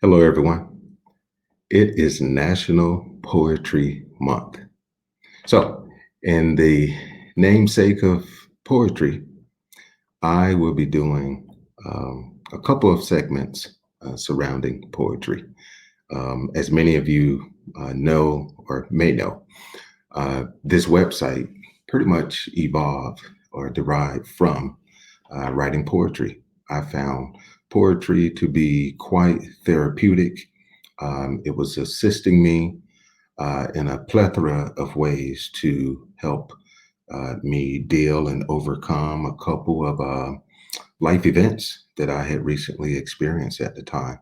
Hello, everyone. It is National Poetry Month. So, in the namesake of poetry, I will be doing a couple of segments surrounding poetry. As many of you know or may know, this website pretty much evolved or derived from writing poetry. I found poetry to be quite therapeutic. It was assisting me in a plethora of ways to help me deal and overcome a couple of life events that I had recently experienced at the time.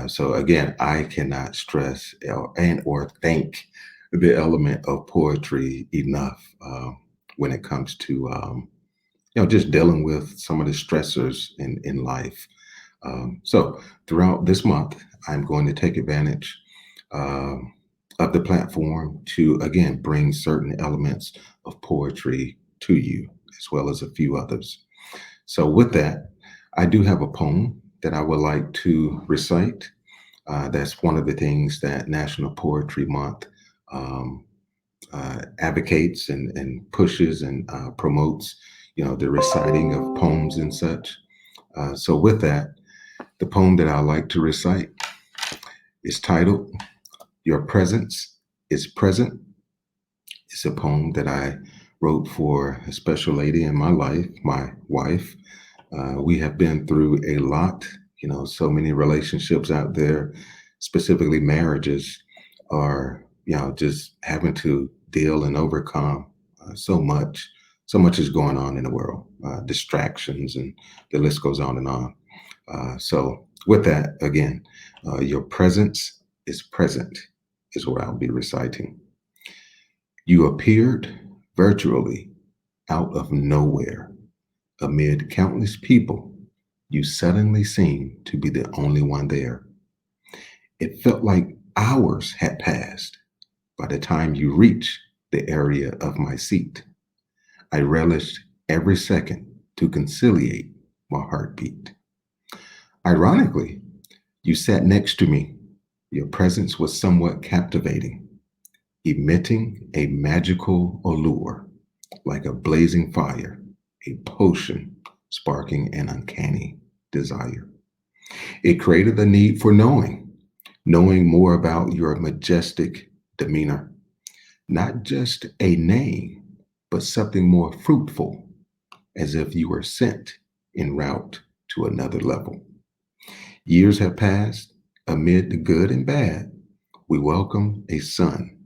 So again, I cannot stress or thank the element of poetry enough when it comes to just dealing with some of the stressors in life. So throughout this month, I'm going to take advantage um, of the platform to again bring certain elements of poetry to you, as well as a few others. So with that, I do have a poem that I would like to recite. That's one of the things that National Poetry Month um, advocates and pushes and promotes, the reciting of poems and such. So with that, the poem that I like to recite is titled Your Presence is Present. It's a poem that I wrote for a special lady in my life, my wife. We have been through a lot, so many relationships out there, specifically marriages, are, just having to deal and overcome so much. So much is going on in the world, distractions, and the list goes on and on. So, with that, again, your presence is present, is what I'll be reciting. You appeared virtually out of nowhere amid countless people. You suddenly seemed to be the only one there. It felt like hours had passed by the time you reached the area of my seat. I relished every second to conciliate my heartbeat. Ironically, you sat next to me. Your presence was somewhat captivating, emitting a magical allure, like a blazing fire, a potion sparking an uncanny desire. It created the need for knowing more about your majestic demeanor, not just a name, but something more fruitful, as if you were sent en route to another level. Years have passed. Amid the good and bad, we welcome a son,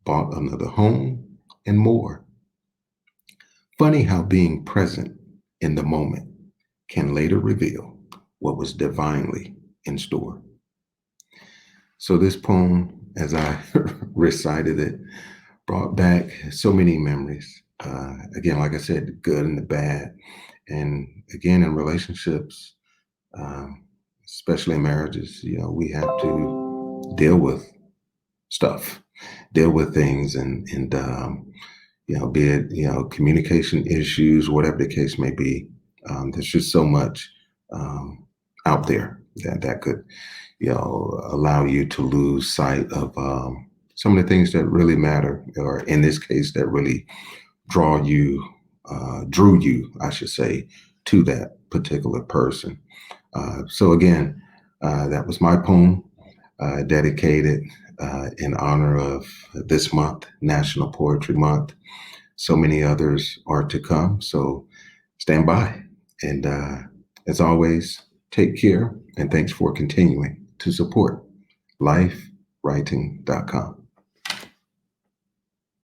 bought another home, and more. Funny how being present in the moment can later reveal what was divinely in store. So, this poem, as I recited it, brought back so many memories. Again, like I said, the good and the bad. And again, in relationships, um, especially in marriages, we have to deal with stuff, deal with things, and be it communication issues, whatever the case may be. There's just so much um, out there that could allow you to lose sight of some of the things that really matter, or in this case, that really drew you, I should say, to that particular person. So again, that was my poem, dedicated in honor of this month, National Poetry Month. So many others are to come. So stand by. And as always, take care. And thanks for continuing to support lifewriting.com.